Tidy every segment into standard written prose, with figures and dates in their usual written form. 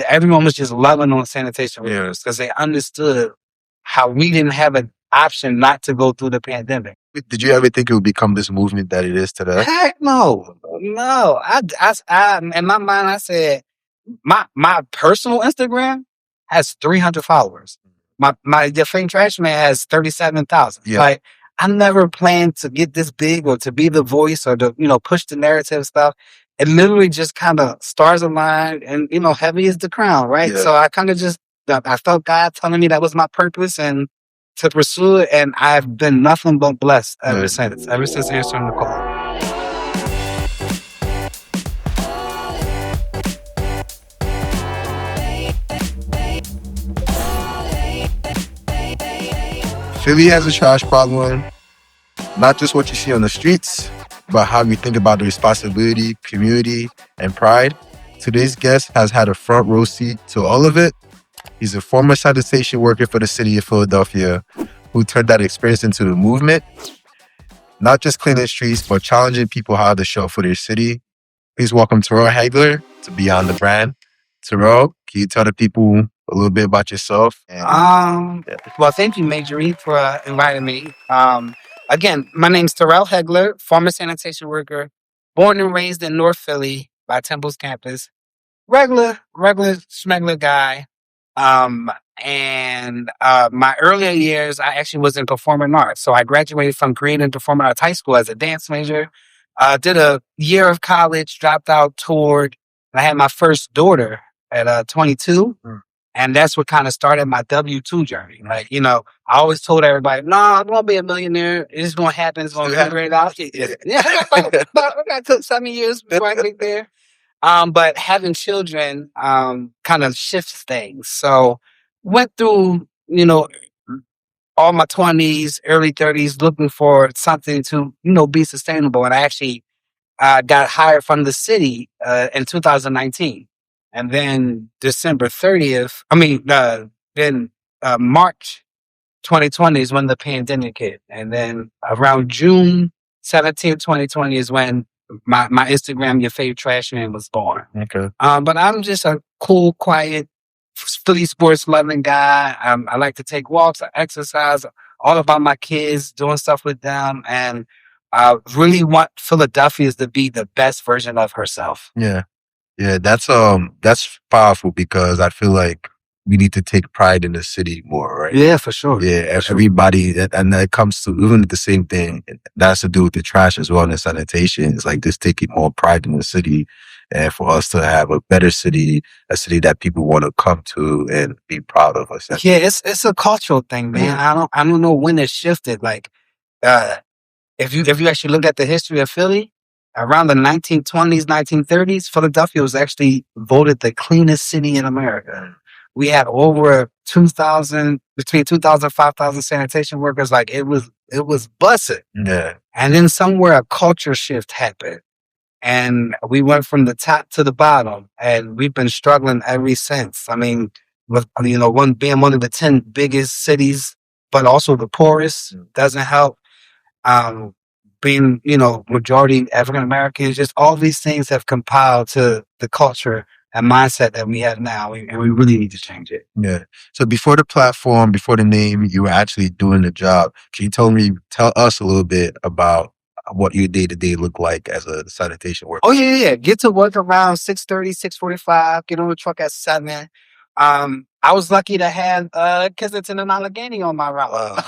everyone was just loving on sanitation workers because they understood how we didn't have an option not to go through the pandemic. Did you ever think it would become this movement that it is today? Heck no. In my mind, I said, my personal Instagram has 300 followers. The Fav Trash Man has 37,000. Yeah. Like, I never planned to get this big or to be the voice or to, push the narrative stuff. It literally just kind of stars aligned and, heavy is the crown, right? Yeah. So I kind of I felt God telling me that was my purpose and to pursue it. And I've been nothing but blessed ever since answering the call. Philly has a trash problem. Not just what you see on the streets, but how we think about the responsibility, community, and pride. Today's guest has had a front row seat to all of it. He's a former sanitation worker for the city of Philadelphia who turned that experience into a movement. Not just cleaning streets, but challenging people how to show up for their city. Please welcome Terrill Haigler to Beyond the Brand. Terrill, can you tell the people a little bit about yourself? Well, thank you, Majorie, for inviting me. Again, my name's Terrill Haigler, former sanitation worker, born and raised in North Philly by Temple's campus. Regular schmegler guy. My earlier years, I actually was in performing arts. So I graduated from creative and performing arts high school as a dance major. Did a year of college, dropped out, toured. And I had my first daughter at 22. And that's what kind of started my W-2 journey. Like, I always told everybody, no, I'm going to be a millionaire. It's going to happen. It's going to figure it out. Yeah. I took 7 years before I get there. But having children kind of shifts things. So went through, all my 20s, early 30s, looking for something to, be sustainable. And I actually got hired from the city in 2019. And then December 30th, March 2020 is when the pandemic hit. And then around June 17th, 2020 is when my Instagram, Your Fav Trash Man, was born. Okay. But I'm just a cool, quiet, Philly sports loving guy. I like to take walks, I exercise, all about my kids, doing stuff with them. And I really want Philadelphia to be the best version of herself. Yeah. Yeah, that's powerful because I feel like we need to take pride in the city more, right? Yeah, for sure. Yeah, everybody, and that comes to even the same thing. That has to do with the trash as well and the sanitation. It's like just taking more pride in the city, and for us to have a better city, a city that people want to come to and be proud of us. Yeah, it's a cultural thing, man. Yeah. I don't know when it shifted. Like, if you actually look at the history of Philly, around the 1920s, 1930s, Philadelphia was actually voted the cleanest city in America. We had over 2,000, between 2,000 and 5,000 sanitation workers. Like, it was busted. Yeah. And then somewhere a culture shift happened. And we went from the top to the bottom. And we've been struggling ever since. I mean, with, being one of the 10 biggest cities, but also the poorest doesn't help. Being, majority African Americans, just all these things have compiled to the culture and mindset that we have now, and we really need to change it. Yeah. So before the platform, before the name, you were actually doing the job. Can you tell us a little bit about what your day-to-day looked like as a sanitation worker? Oh, yeah. Get to work around 6:30, 6:45, get on the truck at 7. I was lucky to have Kensington and Allegheny on my route.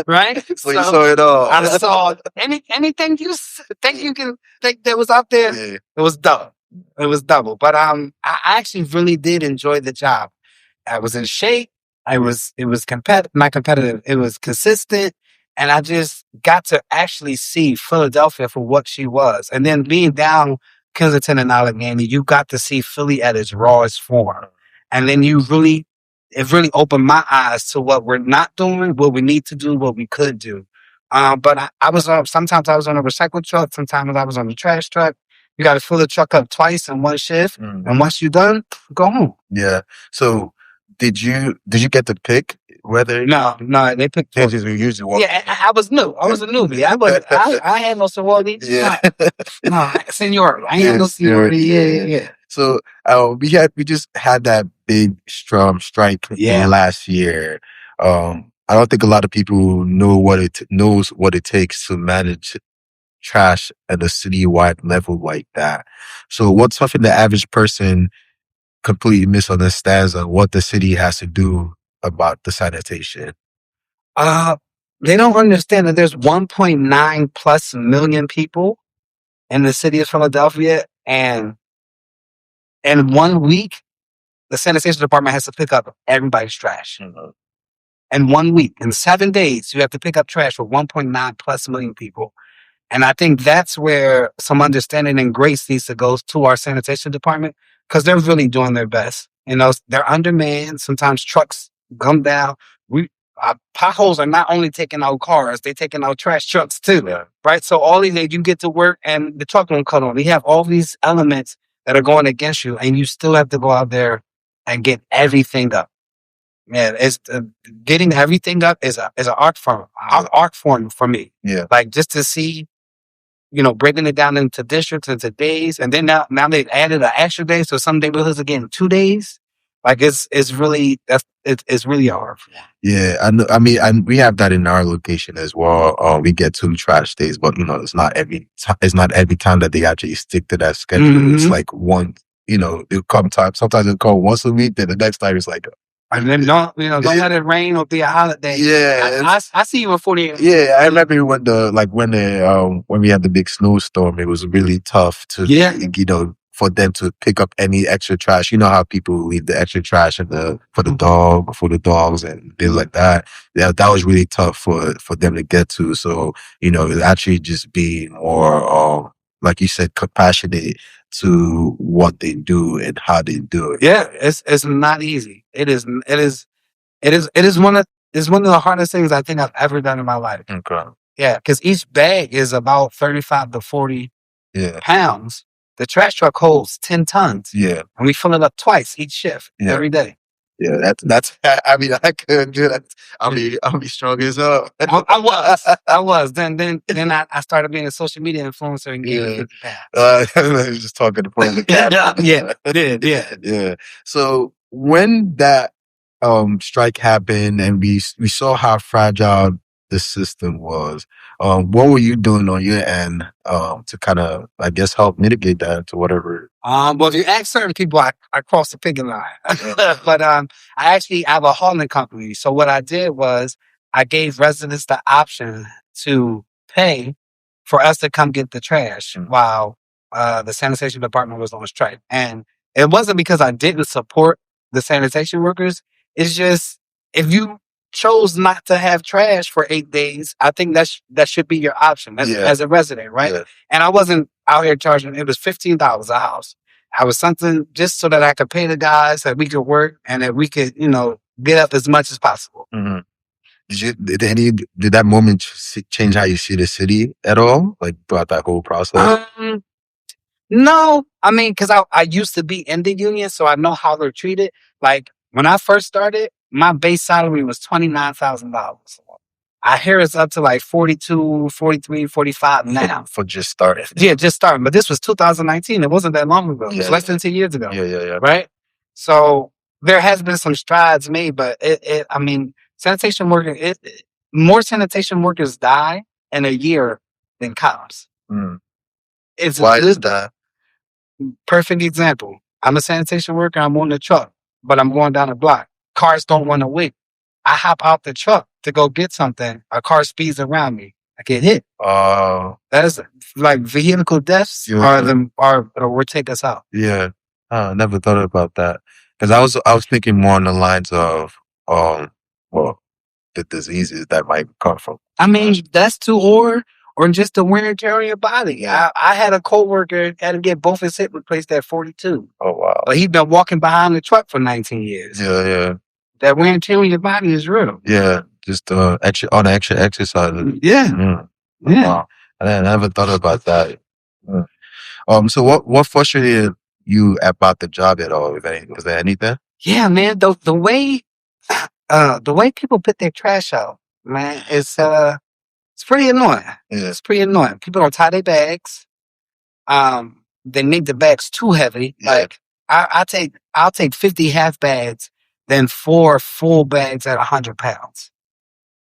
Right? So you saw it all. I saw anything you think you can think that was out there. Yeah. It was double. But I actually really did enjoy the job. I was in shape. It was not competitive. It was consistent. And I just got to actually see Philadelphia for what she was. And then being down Kensington and Allegheny, you got to see Philly at its rawest form. And then it really opened my eyes to what we're not doing, what we need to do, what we could do. But sometimes I was on a recycle truck. Sometimes I was on the trash truck. You got to fill the truck up twice in one shift. And once you're done, go home. Yeah. So did you get to pick whether? No, they picked. They just usually walk. Yeah, I was new. I was a newbie. I had no sorority. Yeah. No, seniority. I had no seniority. Yeah. So we just had that big strike last year. I don't think a lot of people know knows what it takes to manage trash at a citywide level like that. So what's something the average person completely misunderstands on what the city has to do about the sanitation? They don't understand that there's 1.9 plus million people in the city of Philadelphia, and in 1 week, the sanitation department has to pick up everybody's trash. In 1 week, in 7 days, you have to pick up trash for 1.9 plus million people. And I think that's where some understanding and grace needs to go to our sanitation department, because they're really doing their best. They're undermanned. Sometimes trucks come down. Potholes are not only taking out cars, they're taking out trash trucks too. Yeah. Right? So all these days you get to work and the truck won't cut on. You have all these elements that are going against you, and you still have to go out there and get everything up. Man, it's getting everything up is an art form for me. Yeah. Like, just to see, breaking it down into districts, into days, and then now they've added an extra day, so some neighborhoods are getting 2 days. Like, it's really hard. Yeah, I know. I mean, and we have that in our location as well. We get 2 trash days, but it's not every time that they actually stick to that schedule. It's like one. It'll come time. Sometimes it'll come once a week. Then the next time it's like, and then don't let it rain or be a holiday. Yeah, I see you in 48. Yeah, I remember when we had the big snowstorm, it was really tough to for them to pick up any extra trash. You know how people leave the extra trash for the dogs and things like that. Yeah, that was really tough for them to get to. So it actually just be more like you said, compassionate to what they do and how they do it. Yeah, it's not easy. It is one of the hardest things I think I've ever done in my life. Okay. Yeah, because each bag is about 35 to 40 pounds. The trash truck holds 10 tons. Yeah. And we fill it up twice each shift every day. Yeah, that's. I mean, I couldn't do that. I'll be strong as hell. I was. Then I started being a social media influencer and gained 50 pounds. I was just talking to the camera. Yeah, I did. Yeah. Yeah. So when that strike happened and we saw how fragile the system was, what were you doing on your end to kind of, I guess, help mitigate that to whatever? Well, if you ask certain people, I crossed the picket line. But I have a hauling company. So what I did was I gave residents the option to pay for us to come get the trash while the sanitation department was on strike. And it wasn't because I didn't support the sanitation workers. It's just, if you chose not to have trash for 8 days, I think that should be your option as a resident, right? Yeah. And I wasn't out here charging. It was $15 a house. I was something just so that I could pay the guys, that we could work, and that we could, get up as much as possible. Mm-hmm. Did that moment change how you see the city at all? Like, throughout that whole process? No, I mean, because I used to be in the union, so I know how they're treated. Like, when I first started, my base salary was $29,000. I hear it's up to like 42, 43, 45 now. For just starting. Yeah, just starting. But this was 2019. It wasn't that long ago. It was less than 2 years ago. Yeah. Right? So there has been some strides made, but sanitation workers, more sanitation workers die in a year than cops. Why is that? Perfect example. I'm a sanitation worker. I'm on the truck, but I'm going down the block. Cars don't want to wait. I hop out the truck to go get something. A car speeds around me. I get hit. That is like vehicle deaths would take us out. Yeah. I never thought about that. Because I was thinking more on the lines of the diseases that might come from. I mean, that's too, or just the wear and tear on your body. Yeah. I had a coworker had to get both his hip replaced at 42. Oh wow! But he'd been walking behind the truck for 19 years. Yeah. That wear and tear on your body is real. Yeah, just extra exercise. Yeah. Wow. I never thought about that. So what frustrated you about the job at all? If anything, was there anything? Yeah, man. The way people put their trash out, man, it's pretty annoying. Yeah. It's pretty annoying. People don't tie their bags. they make the bags too heavy. Yeah. Like I'll take 50 half bags, then 4 full bags at 100 pounds.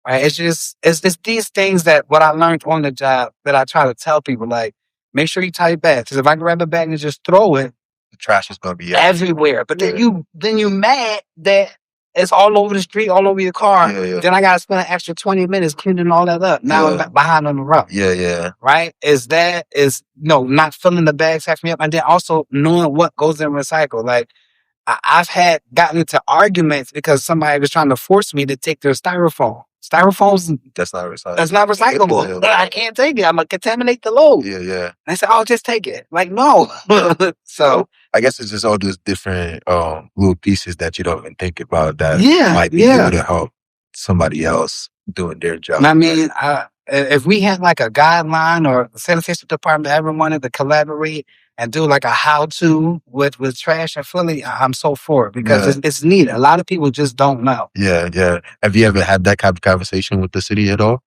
Right? It's just these things that what I learned on the job that I try to tell people, like, make sure you tie your bags. Because if I grab a bag and just throw it, The trash is gonna be everywhere. But then you mad that it's all over the street, all over your car. Yeah. Then I gotta spend an extra 20 minutes cleaning all that up. Now I'm behind on the road. Yeah. Right? Is not filling the bags half me up, and then also knowing what goes in recycle. Like I've gotten into arguments because somebody was trying to force me to take their styrofoam. Styrofoam's That's not recyclable. that's not recyclable. I can't take it. I'm gonna contaminate the load. Yeah. And I said, "Oh, just take it." Like, no. So I guess it's just all those different little pieces that you don't even think about that might be yeah. able to help somebody else doing their job. I mean, if we had like a guideline or the sanitation department ever wanted to collaborate and do like a how-to with trash and Philly, I'm so for it because it's needed. A lot of people just don't know. Yeah. Have you ever had that kind of conversation with the city at all?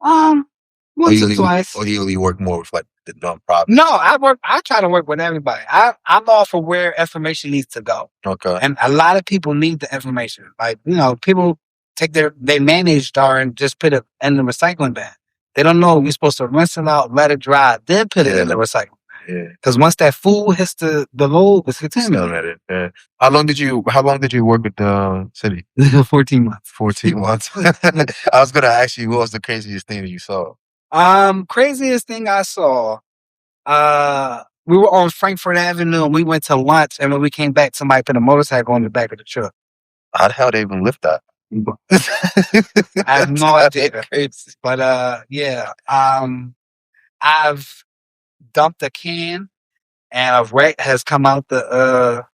Once or twice. Or you only work more with like the nonprofit? No, I try to work with everybody. I'm all for where information needs to go. Okay. And a lot of people need the information. Like, people take they mayonnaise jar and just put it in the recycling bin. They don't know you're supposed to rinse it out, let it dry, then put it in the recycling. Yeah. Because once that food hits the load, it's contaminated. Yeah. How long did you work with the city? 14 months. 14 months. I was gonna ask you, what was the craziest thing that you saw? Craziest thing I saw. We were on Frankfurt Avenue and we went to lunch, and when we came back, somebody put a motorcycle on the back of the truck. How the hell they even lift that? I have no idea. But yeah. I've dumped a can and a rat has come out the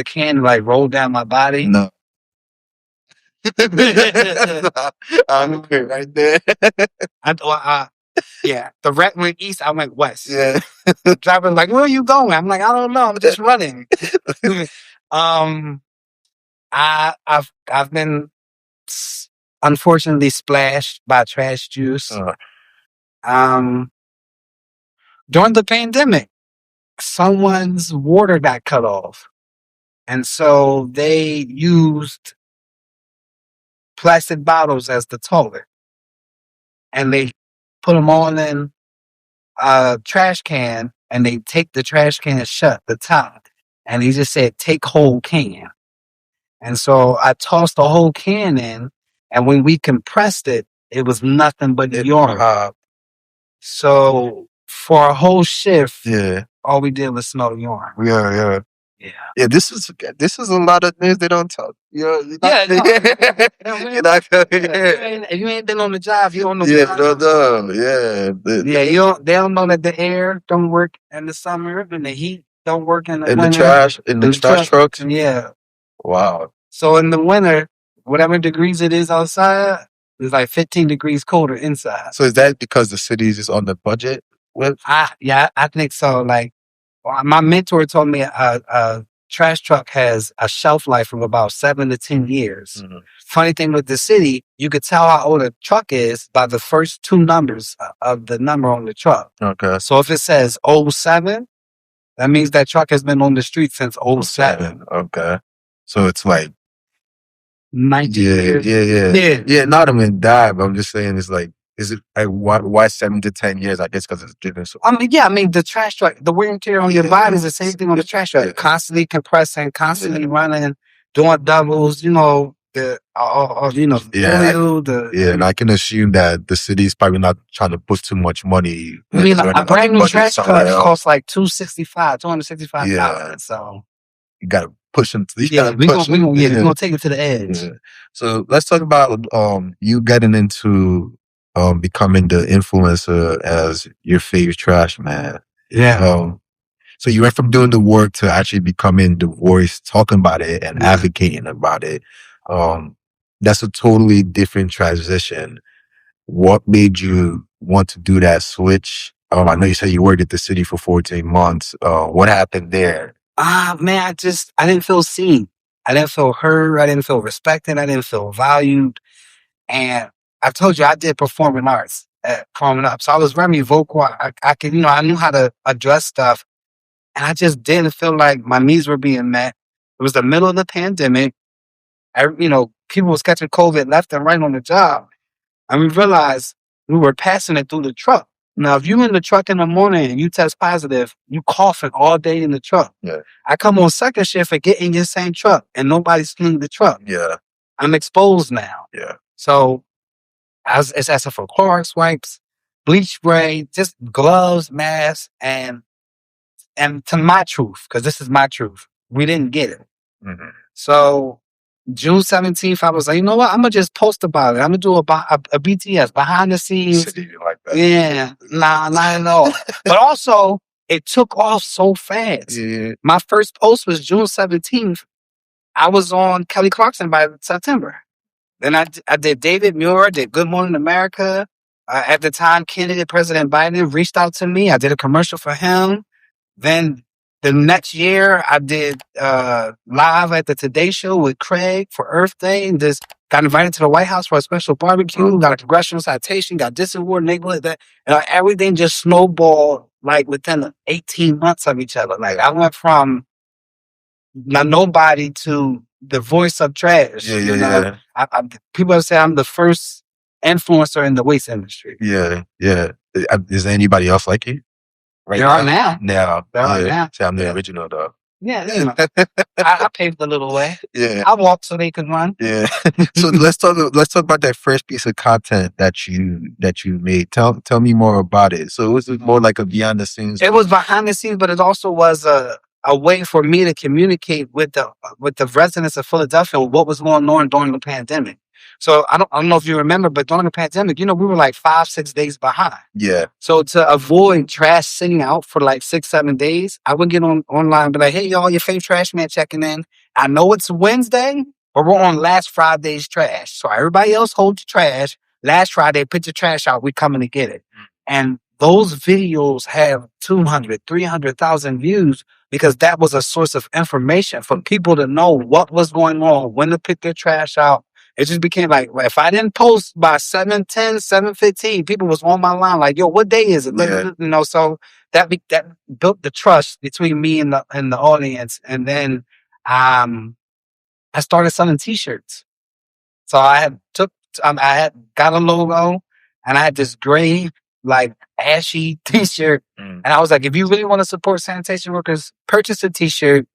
can and like rolled down my body. No. I'm okay right there. Yeah, the rat went east, I went west. Yeah. The driver's like, "Where are you going?" I'm like, "I don't know, I'm just running." I've been unfortunately splashed by trash juice. During the pandemic, someone's water got cut off. And so they used plastic bottles as the toilet. And they put them all in a trash can, and they take the trash can shut, the top. And he just said, "Take whole can." And so I tossed the whole can in, and when we compressed it, it was nothing but urine. So for a whole shift, all we did was smell urine. Yeah. This is a lot of things they don't tell. If you ain't been on the job, you don't know. They don't know that the air don't work in the summer and the heat don't work in the winter. The trash trucks. Yeah. Wow. So in the winter, whatever degrees it is outside, it's like 15 degrees colder inside. So is that because the city is on the budget? I think so. Like, my mentor told me a trash truck has a shelf life of about 7 to 10 years. Mm-hmm. Funny thing with the city, you could tell how old a truck is by the first 2 numbers of the number on the truck. Okay. So if it says 07, that means that truck has been on the street since 07. Okay. So it's like 90 years. Yeah. Not even that, but I'm just saying it's like, is it like why 7 to 10 years? I guess because it's different. I mean, the trash truck, the wear and tear on your body is the same thing on the trash truck. Yeah. Constantly compressing, constantly running, doing doubles. And I can assume that the city's probably not trying to put too much money. I mean, a brand new trash truck costs like $265,000. Yeah. So you gotta push them. We're gonna take it to the edge. Yeah. So let's talk about you getting into becoming the influencer as your favorite trash man. Yeah. So you went from doing the work to actually becoming the voice, talking about it and advocating about it. That's a totally different transition. What made you want to do that switch? I know you said you worked at the city for 14 months. What happened there? Man, I didn't feel seen. I didn't feel heard. I didn't feel respected. I didn't feel valued. And I told you I did performing arts growing up. So I was very vocal. I knew how to address stuff. And I just didn't feel like my needs were being met. It was the middle of the pandemic. People was catching COVID left and right on the job. And we realized we were passing it through the truck. Now, if you in the truck in the morning and you test positive, you coughing all day in the truck. Yeah. I come on second shift and get in your same truck and nobody's cleaning the truck. Yeah. I'm exposed now. Yeah. So it's asking for Clorox wipes, bleach spray, just gloves, masks, and to my truth, because this is my truth, we didn't get it. Mm-hmm. So June 17th, I was like, you know what? I'm going to just post about it. I'm going to do a BTS, behind the scenes. Like that. Yeah, nah, not at all. But also, it took off so fast. Yeah. My first post was June 17th. I was on Kelly Clarkson by September. Then I did David Muir, did Good Morning America. At the time, candidate President Biden reached out to me. I did a commercial for him. Then the next year, I did live at the Today Show with Craig for Earth Day, and just got invited to the White House for a special barbecue. Got a congressional citation, got this award, neighborhood that, and everything just snowballed like within 18 months of each other. Like I went from nobody to the voice of trash. Yeah. People say I'm the first influencer in the waste industry. Yeah. Is there anybody else like you? Right there now. Now. See, I'm the original though. Yeah. I paved the little way. Yeah. I walked so they could run. Yeah. So let's talk about that first piece of content that you made. Tell me more about it. So it was more like a behind the scenes. It was behind the scenes, but it also was a way for me to communicate with the residents of Philadelphia what was going on during the pandemic. So I don't know if you remember, but during the pandemic, we were like 5-6 days behind. Yeah. So to avoid trash sitting out for like 6-7 days, I would get online and be like, hey, y'all, your Fav Trash Man checking in. I know it's Wednesday, but we're on last Friday's trash. So everybody else hold your trash. Last Friday, put your trash out. We coming to get it. And those videos have 200, 300,000 views because that was a source of information for people to know what was going on, when to pick their trash out. It just became like, if I didn't post by 7:10, 7:15, people was on my line like, yo, what day is it? Yeah. So that built the trust between me and the audience. And then I started selling t-shirts. So I had got a logo and I had this gray, like ashy t-shirt. And I was like, if you really want to support sanitation workers, purchase a t-shirt.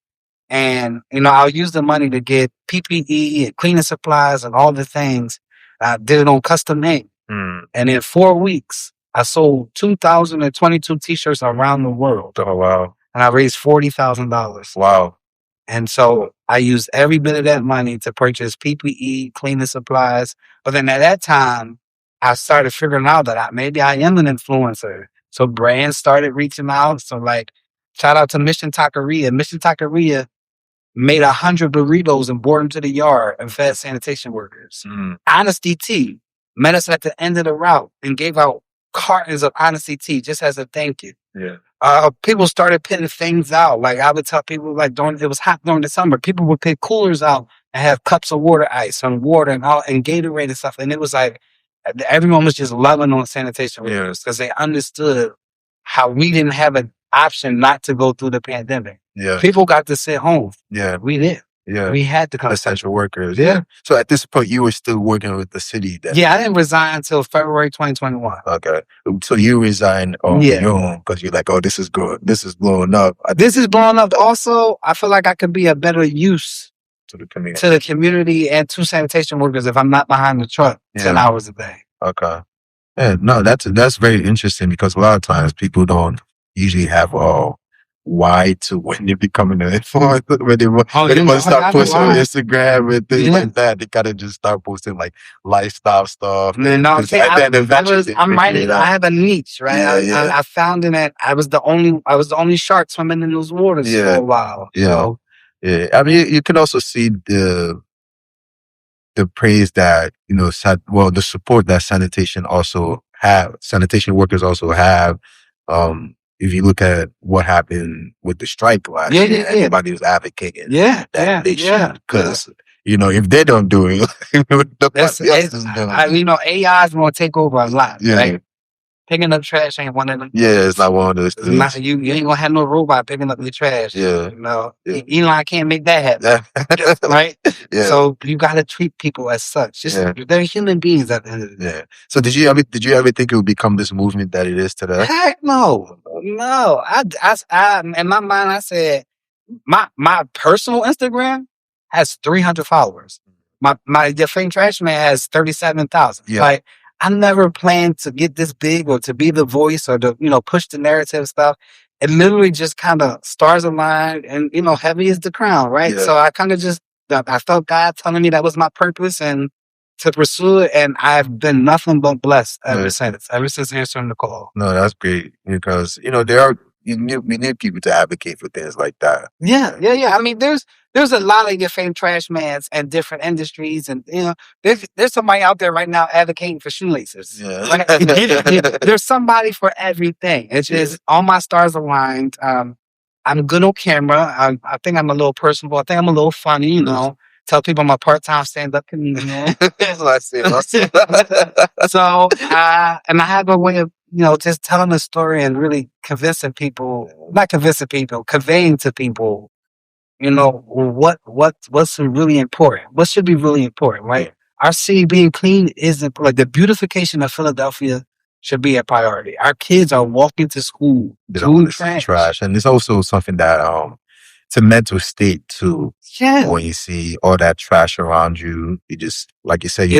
And, I'll use the money to get PPE and cleaning supplies and all the things. I did it on custom made. And in 4 weeks, I sold 2,022 t-shirts around the world. Oh, wow. And I raised $40,000. Wow. And so I used every bit of that money to purchase PPE, cleaning supplies. But then at that time, I started figuring out that maybe I am an influencer. So brands started reaching out. So like, shout out to Mission Taqueria. Mission Taqueria made 100 burritos and brought them to the yard and fed sanitation workers. Honesty Tea met us at the end of the route and gave out cartons of Honesty Tea just as a thank you. Yeah. People started putting things out. Like I would tell people, like it was hot during the summer, people would pick coolers out and have cups of water ice and water and Gatorade and stuff. And it was like everyone was just loving on sanitation workers because they understood how we didn't have an option not to go through the pandemic. Yeah. People got to sit home. Yeah. We did. Yeah. We had to come. Essential workers. Yeah. So at this point, you were still working with the city then? Yeah, I didn't resign until February 2021. Okay. So you resigned on your own because you're like, oh, this is good. This is blowing up. This is blowing up. Also, I feel like I could be a better use to the community and to sanitation workers if I'm not behind the truck 10 hours a day. Okay. Yeah, no, that's very interesting because a lot of times people don't usually have why to when you're becoming an influencer, when they want to start posting on Instagram and things like that. They gotta just start posting like lifestyle stuff. I'm writing. I have a niche, right? Yeah, I found that I was the only shark swimming in those waters for a while. Yeah. Yeah. I mean, you can also see the praise that, the support that sanitation workers also have. If you look at what happened with the strike last year, everybody was advocating that they should. Because, if they don't do it, nobody else is doing it. AI is going to take over a lot, right? picking up trash ain't one of them. Yeah, it's not one of those things. Not, you ain't gonna have no robot picking up your trash. Yeah. You know, Yeah. Elon can't make that happen. Right? Yeah. So you gotta treat people as such. Just they're human beings at the end of the day. Yeah. So did you ever think it would become this movement that it is today? Heck no. No. I in my mind I said my personal Instagram has 300 followers. The Fav Trash Man has 37,000. Yeah. Like I never planned to get this big or to be the voice or to, push the narrative stuff. It literally just kind of stars aligned and, heavy is the crown, right? Yeah. So I kind of I felt God telling me that was my purpose and to pursue it. And I've been nothing but blessed ever since answering the call. No, that's great because, we need people to advocate for things like that. Yeah. I mean, there's a lot of your Fav Trash Mans and different industries, and there's somebody out there right now advocating for shoelaces. Yeah. Like, there's somebody for everything. It's just all my stars aligned. I'm good on camera. I think I'm a little personable. I think I'm a little funny. Tell people I'm a part-time stand-up comedian. That's what I see. So, and I have a way of just telling a story and really conveying to people, what's really important. What should be really important, right? Yeah. Our city being clean isn't like the beautification of Philadelphia should be a priority. Our kids are walking to school doing trash. And it's also something that it's a mental state too. Yeah. When you see all that trash around you, you just, like you said,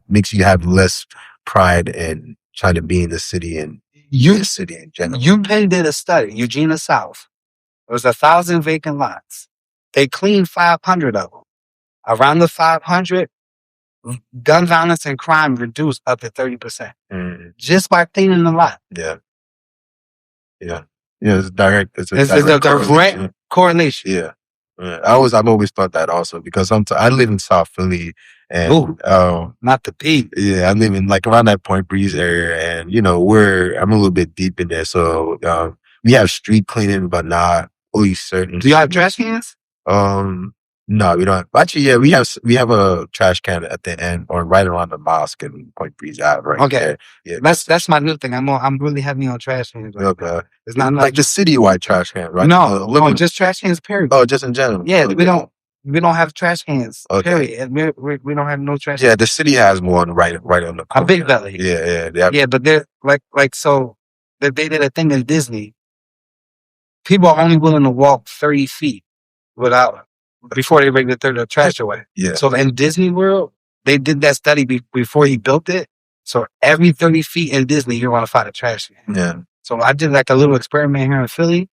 makes you have less pride in trying to be in the city and the city in general. UPenn did a study, Eugenia South. There was 1,000 vacant lots. They cleaned 500 of them. Around the 500, gun violence and crime reduced up to 30%. Just by cleaning the lot. Yeah. It's direct. It's a direct correlation. Yeah. I've always thought that also because I live in South Philly and not the peak. Yeah, I live in like around that Point Breeze area, and I'm a little bit deep in there, so we have street cleaning, but not fully certain. Do you have trash cans? No, we don't. Actually, yeah, we have a trash can at the end or right around the mosque in Point Breeze Ave, right? Okay, there. Yeah, that's my new thing. I'm really heavy on trash cans. Okay, it's not like the citywide trash can, right? No, just trash cans. Period. Oh, just in general. Yeah, we don't have trash cans. Okay. Period. We don't have no trash. Yeah, the city has one right on the corner. A Big Belly. Yeah, but they're like so. They did a thing in Disney. People are only willing to walk 30 feet before they bring the trash away. Yeah. So in Disney World, they did that study before he built it. So every 30 feet in Disney, you're going to find a trash can. Yeah. So I did like a little experiment here in Philly.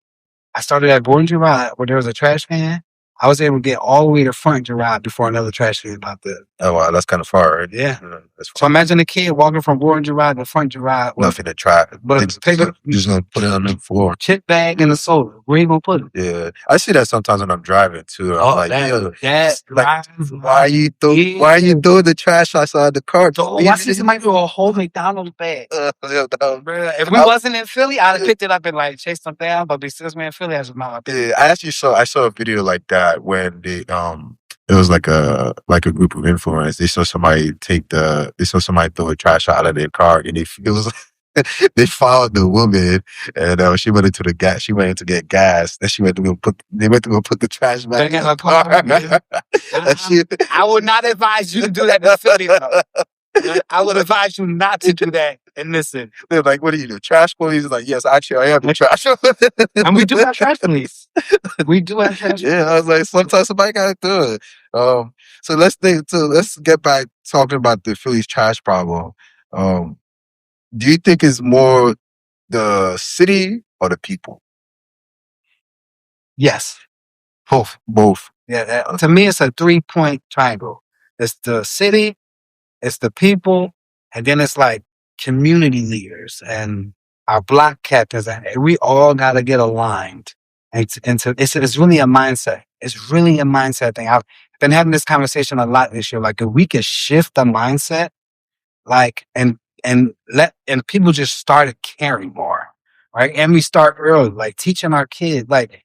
I started at Gordon Gerard where there was a trash can. I was able to get all the way to front Gerard before another trash can popped up. Oh, wow. That's kind of far, right? Yeah. So imagine a kid walking from Gordon Gerard to front Gerard. Nothing to try. But just going to put it on the floor. Chip bag and a soda. Where you going to put it? Yeah. I see that sometimes when I'm driving too. I'm why are you throwing the trash outside the car? I see somebody throw a whole McDonald's bag. If we wasn't in Philly, I'd have picked it up and like chased them down. But because we're in Philly, I saw a video like that when they it was like a group of influencers. They saw somebody throw a trash out of their car, and it was they followed the woman, and she went into the gas. She went in to get gas. Then they went to go put the trash back in her car. I would not advise you to do that in Philly, though. I would advise you not to do that. And listen, they're like, "What do you do? Trash police?" Like, yes, actually, I am the trash. And we do have trash police. We do have trash. Yeah, I was like, sometimes somebody gotta do it. So let's get back talking about the Philly's trash problem. Do you think it's more the city or the people? Yes, both. Yeah, to me, it's a 3-point triangle. It's the city, it's the people, and then it's like community leaders and our block captains. And we all got to get aligned. It's really a mindset. It's really a mindset thing. I've been having this conversation a lot this year. Like, if we could shift the mindset, like, and people just started caring more, right? And we start early, like teaching our kids. Like,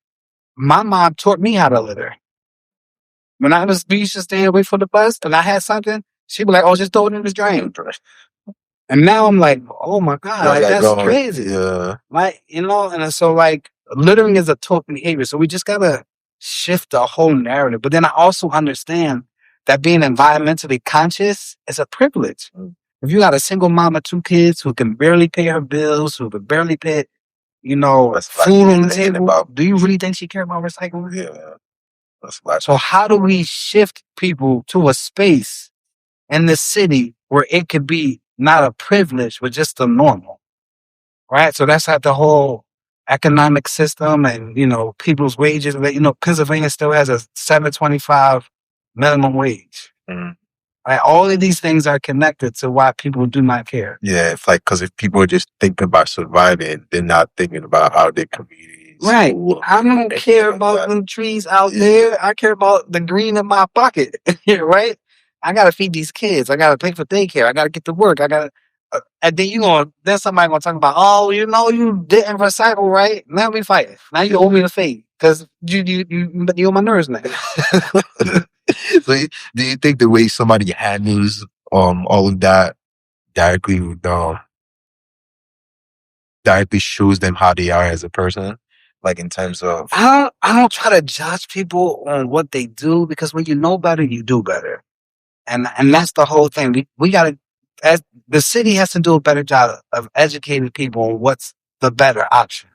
my mom taught me how to litter. When we used to stay away for the bus and I had something, she'd be like, "Oh, just throw it in the drain." And now I'm like, oh my God, like that's crazy. Yeah. Like, and so like littering is a taught behavior. So we just gotta shift the whole narrative. But then I also understand that being environmentally conscious is a privilege. If you got a single mom of 2 kids who can barely pay her bills, who can barely pay, food on the table, do you really think she cares about recycling? Yeah. So how do we shift people to a space in the city where it could be not a privilege, but just the normal, right? So that's like the whole economic system and, people's wages. Pennsylvania still has a $7.25 minimum wage. Mm. Right? All of these things are connected to why people do not care. Yeah, it's like, because if people are just thinking about surviving, they're not thinking about how their communities. Right. I don't care about them trees out there. I care about the green in my pocket. Right? I gotta feed these kids. I gotta pay for daycare. I gotta get to work. I gotta, and then somebody gonna talk about, oh, you didn't recycle, right? Now we fighting. Now you owe me the fee because you're my nurse now. So, do you think the way somebody handles all of that directly shows them how they are as a person? Like in terms of, I don't try to judge people on what they do, because when you know better, you do better. And that's the whole thing. We got to, as the city has to do a better job of educating people on what's the better option,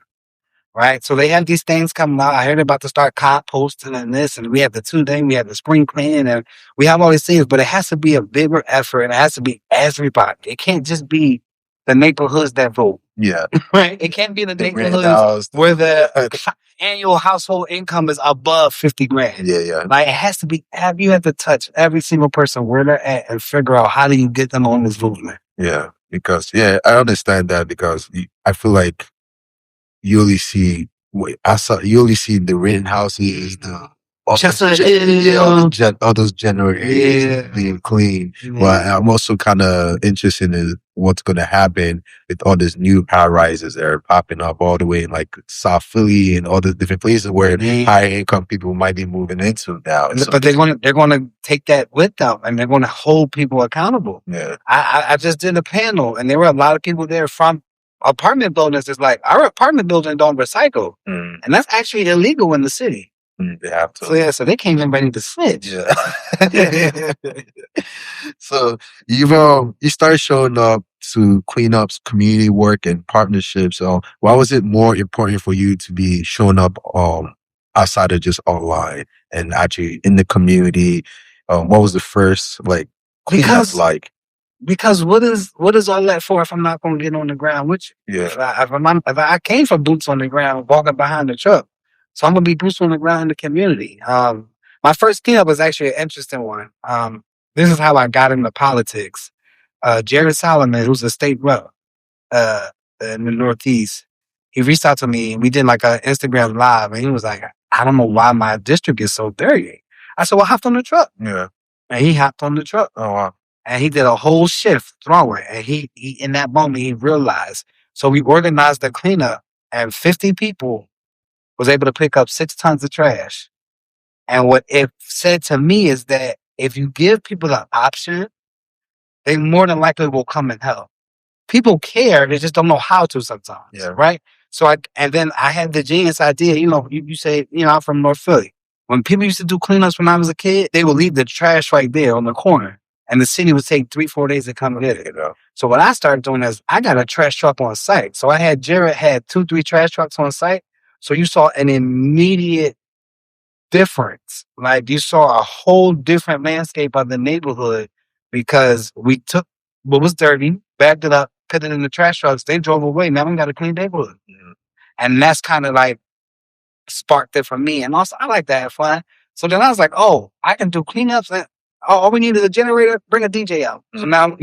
right? So they have these things coming out. I heard about to start composting and this, and we have the 2-day, we have the spring cleaning, and we have all these things, but it has to be a bigger effort, and it has to be everybody. It can't just be the neighborhoods that vote. Yeah. Right? It can't be the neighborhoods where the annual household income is above 50 grand. Yeah. Like, it has to be, you have to touch every single person where they're at and figure out how do you get them on this movement. Yeah. Because, I understand that, because I feel like you only see the renting houses, all those generators being clean. But I'm also kind of interested in what's going to happen with all these new high rises that are popping up all the way in like South Philly and all the different places where high income people might be moving into now. But they're going to take that with them, and they're going to hold people accountable. Yeah. I just did a panel, and there were a lot of people there from apartment buildings. It's like, our apartment building don't recycle, and that's actually illegal in the city. They have to. So they came in ready to switch. Yeah. So you started showing up to cleanups, community work, and partnerships. So why was it more important for you to be showing up outside of just online and actually in the community? What was the first because what is all that for if I'm not going to get on the ground with you? Yeah. If I came from boots on the ground, walking behind the truck. So I'm going to be boots on the ground in the community. My first cleanup was actually an interesting one. This is how I got into politics. Jared Solomon, who's a state rep in the Northeast, he reached out to me, and we did like an Instagram live, and he was like, I don't know why my district is so dirty. I said, well, hop on the truck. Yeah. And he hopped on the truck. Oh, wow. And he did a whole shift throwing. And he in that moment, he realized. So we organized the cleanup, and 50 people was able to pick up 6 tons of trash. And what it said to me is that if you give people an option, they more than likely will come and help. People care, they just don't know how to sometimes. Yeah. Right? So then I had the genius idea, you say, I'm from North Philly. When people used to do cleanups when I was a kid, they would leave the trash right there on the corner. And the city would take 3-4 days to come get it. So what I started doing is I got a trash truck on site. So Jared had 2-3 trash trucks on site. So you saw an immediate difference. Like, you saw a whole different landscape of the neighborhood, because we took what was dirty, bagged it up, put it in the trash trucks. They drove away. Now we got a clean neighborhood. Mm-hmm. And that's kind of like sparked it for me. And also, I like to have fun. So then I was like, oh, I can do cleanups. And all we need is a generator. Bring a DJ out. So now,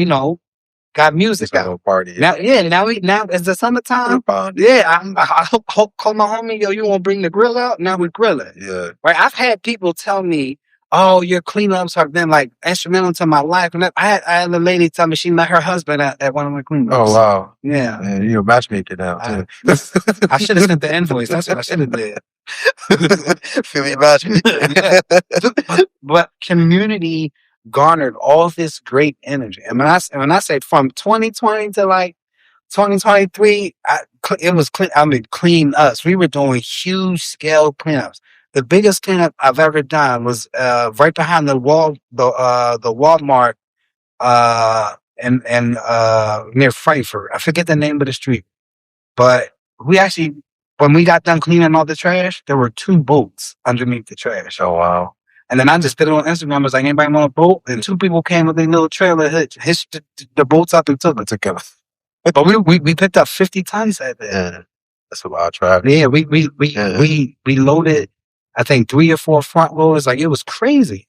got music out. Party. Now it's the summertime. Yeah, I call my homie, yo, you want to bring the grill out? Now we're grilling. Yeah. Right. I've had people tell me, oh, your cleanups have been like instrumental to my life. And I had a lady tell me she met her husband at one of my cleanups. Oh, wow. Yeah. Man, you're a matchmaker now, too. I should have sent the invoice. That's what I should have did. Philly matchmaker. But community garnered all this great energy. And when I say from 2020 to like 2023, it was clean. I mean, clean ups. We were doing huge scale cleanups. The biggest cleanup I've ever done was right behind the Walmart and near Frankfurt. I forget the name of the street, but we actually, when we got done cleaning all the trash, there were 2 boats underneath the trash. Oh wow! And then I just put it on Instagram. I was like, anybody want a boat? And 2 people came with their little trailer, hitched the boats up and took it. But we picked up 50 tons that day. Yeah, that's a lot of trash. Yeah, we loaded, I think 3 or 4 front loaders. Like, it was crazy.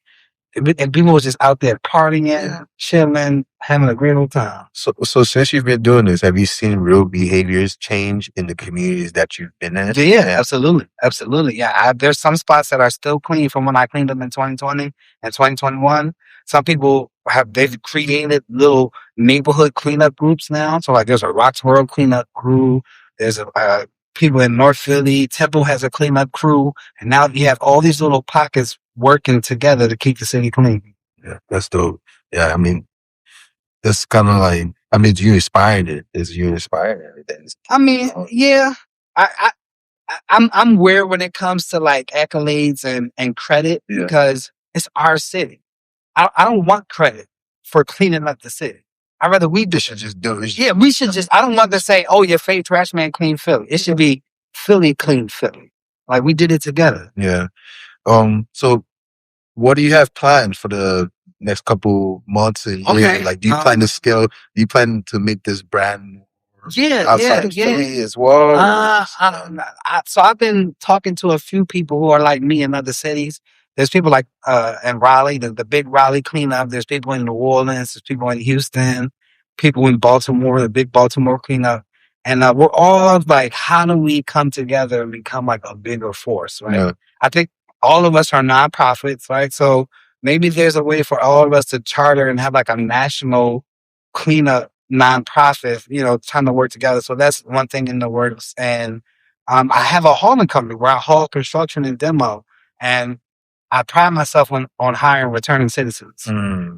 And people was just out there partying, chilling, having a great old time. So since you've been doing this, have you seen real behaviors change in the communities that you've been in? Yeah, absolutely. Yeah, there's some spots that are still clean from when I cleaned them in 2020 and 2021. Some people they've created little neighborhood cleanup groups now. So like, there's a Roxborough cleanup crew. There's people in North Philly. Temple has a cleanup crew, and now you have all these little pockets working together to keep the city clean. Yeah, that's dope. Yeah, I mean, that's kind of like, I mean, you inspired it. Is you inspired everything? I mean, yeah, I'm weird when it comes to like accolades and credit, because it's our city. I don't want credit for cleaning up the city. I'd rather we should just do it. Yeah, we should just. I don't want to say, "Oh, your Fav Trash Man clean Philly." It should be Philly clean Philly. Like, we did it together. Yeah. So what do you have planned for the next couple months and years? Like, do you plan to scale? Do you plan to make this brand outside of Philly as well? So I've been talking to a few people who are like me in other cities. There's people like in Raleigh, the big Raleigh cleanup. There's people in New Orleans. There's people in Houston. People in Baltimore, the big Baltimore cleanup. And we're all like, how do we come together and become like a bigger force, right? Yeah. I think all of us are nonprofits, right? So maybe there's a way for all of us to charter and have like a national cleanup nonprofit, trying to work together. So that's one thing in the works. And I have a hauling company where I haul construction and demo. And I pride myself on hiring returning citizens,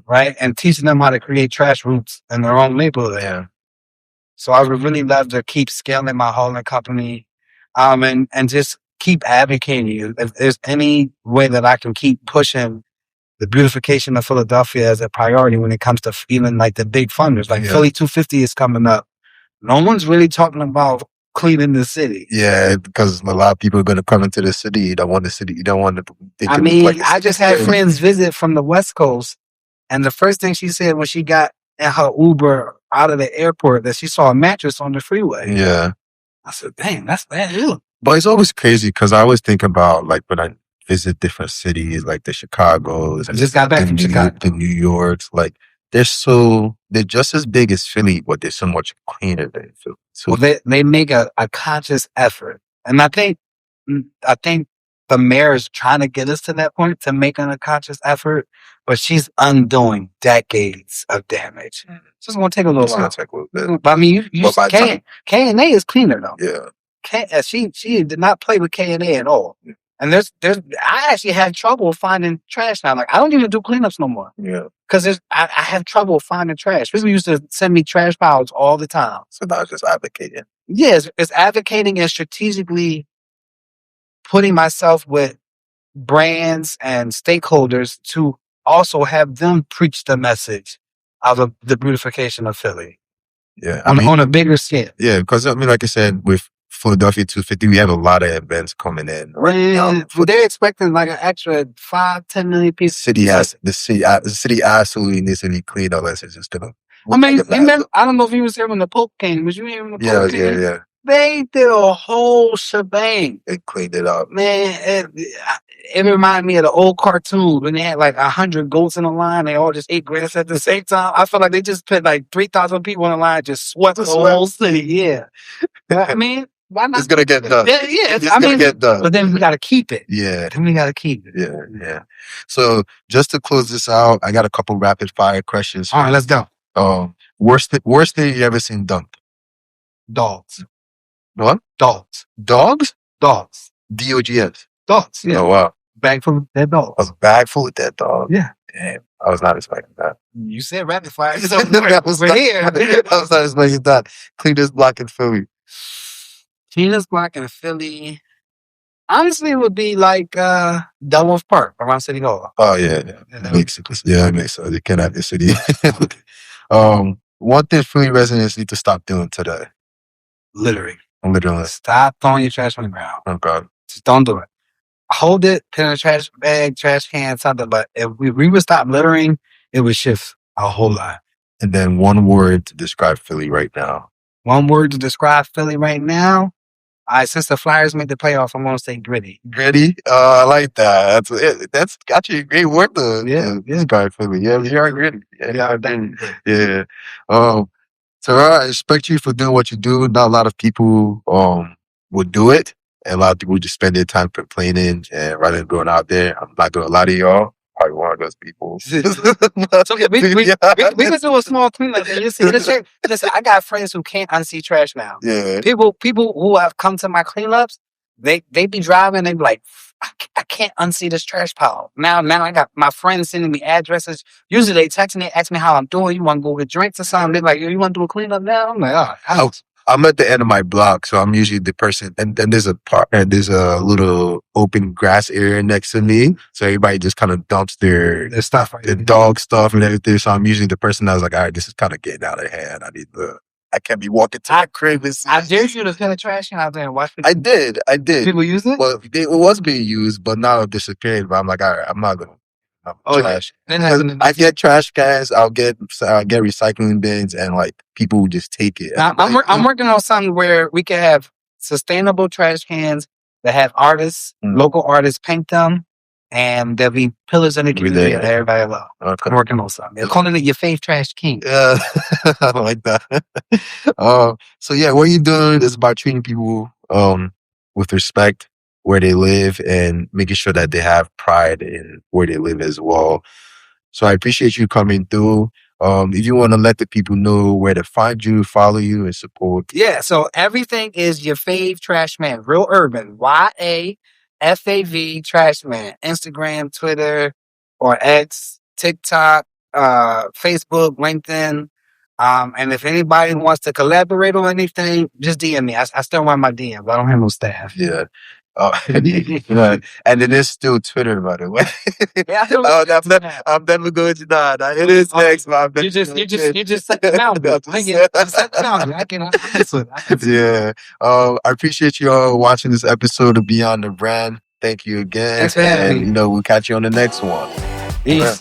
right? And teaching them how to create trash routes in their own neighborhood. Yeah. So I would really love to keep scaling my hauling company, and just keep advocating. If there's any way that I can keep pushing the beautification of Philadelphia as a priority when it comes to even like the big funders, like Philly 250 is coming up. No one's really talking about cleaning the city. Yeah, because a lot of people are going to come into the city. You don't want the city. You don't want to. I mean, I just had friends visit from the West Coast, and the first thing she said when she got in her Uber out of the airport, that she saw a mattress on the freeway. Yeah. I said, dang, that's bad. But it's always crazy because I always think about like when I visit different cities, like the Chicago's. I just got back from Chicago. The New York's, like they're just as big as Philly, but they're so much cleaner than Philly. So, well, they make a conscious effort. And I think the mayor is trying to get us to that point, to making a conscious effort, but she's undoing decades of damage. It's just going to take a little while. But I mean, K&A is cleaner though. Yeah. She did not play with K&A at all. And I actually have trouble finding trash now. Like, I don't even do cleanups no more. Yeah. Because I have trouble finding trash. People used to send me trash piles all the time. So now it's just advocating. Yes, it's advocating and strategically putting myself with brands and stakeholders to also have them preach the message of the beautification of Philly. Yeah. On a bigger scale. Yeah, because I mean, like I said, with Philadelphia 250, we have a lot of events coming in. They're expecting like an extra 5-10 million people. The city absolutely needs to be cleaned unless it's just gonna. I mean, I don't know if you was here when the Pope came. Was you here when the Pope came? Yeah. They did a whole shebang. They cleaned it up. Man, it reminded me of the old cartoon when they had like 100 goats in a line. They all just ate grass at the same time. I feel like they just put like 3,000 people in a line, just swept the whole city. Yeah. I mean, why not? It's going to get done. Yeah. It's going to get done. But then we got to keep it. Yeah. Then we got to keep it. Yeah. So just to close this out, I got a couple rapid fire questions. All right, let's go. Worst thing you ever seen dumped? Dogs. What? Dogs. Dogs? Dogs. DOGS. Dogs. Yeah. Oh, wow. Bag full of dead dogs. A bag full of dead dogs. Yeah. Damn. I was not expecting that. You said rapid fire. So I was we're not, here. I was not expecting that. Cleanest block in Philly. Cleanest block in Philly. Honestly, it would be like Dulles Park around City Hall. Oh yeah, it makes sense. Yeah, it makes sense. You can't have the city. One thing Philly residents need to stop doing today. Littering. Literally. Stop throwing your trash on the ground. Okay. Just don't do it. Hold it, put it in a trash bag, trash can, something. But if we would stop littering, it would shift a whole lot. And then one word to describe Philly right now. One word to describe Philly right now. Since the Flyers made the playoffs, I'm going to say gritty. Gritty? I like that. That's actually a great word to describe Philly. Yeah, you are gritty. Yeah. So I respect you for doing what you do. Not a lot of people would do it. And a lot of people just spend their time complaining and rather than going out there. I'm not going to lie to y'all. Probably one of those people. So we could do a small cleanup. And you see, listen, I got friends who can't unsee trash now. Yeah. People who have come to my cleanups, they be driving. They be like, I can't unsee this trash pile. Now I got my friends sending me addresses. Usually they text me, ask me how I'm doing. You want to go get drinks or something? They're like, you want to do a cleanup now? I'm like, oh. I'm at the end of my block, so I'm usually the person, and there's a part, and there's a little open grass area next to me, so everybody just kind of dumps their stuff, the dog stuff and everything. So I'm usually the person that was like, all right, this is kind of getting out of hand. I can't be walking to my crib. I dare you to put a trash can out there and watch it. I did. People use it? Well, it was being used, but now it disappeared. But I'm like, all right, I'm not gonna. Trash. I get trash cans. I'll get recycling bins, and like people will just take it. I'm working on something where we can have sustainable trash cans that have artists, local artists paint them, and there'll be pillars in the community that everybody love. Okay. I'm working on something. They're calling it your fave trash king. Yeah, I like that. So yeah, what you're doing is about treating people with respect where they live and making sure that they have pride in where they live as well. So I appreciate you coming through. If you want to let the people know where to find you, follow you, and support. Yeah, so everything is your fave trash man, real urban, YAFAV trash man, Instagram, Twitter, or X, TikTok, Facebook, LinkedIn. And if anybody wants to collaborate on anything, just DM me. I still run my DMs. I don't have no staff. Yeah. And it is still Twitter, by the way. Yeah, I'm never going to that. It is next, man. You just set the boundary. Yeah. I appreciate you all watching this episode of Beyond the Brand. Thank you again. Thanks for having me. We'll catch you on the next one. Peace.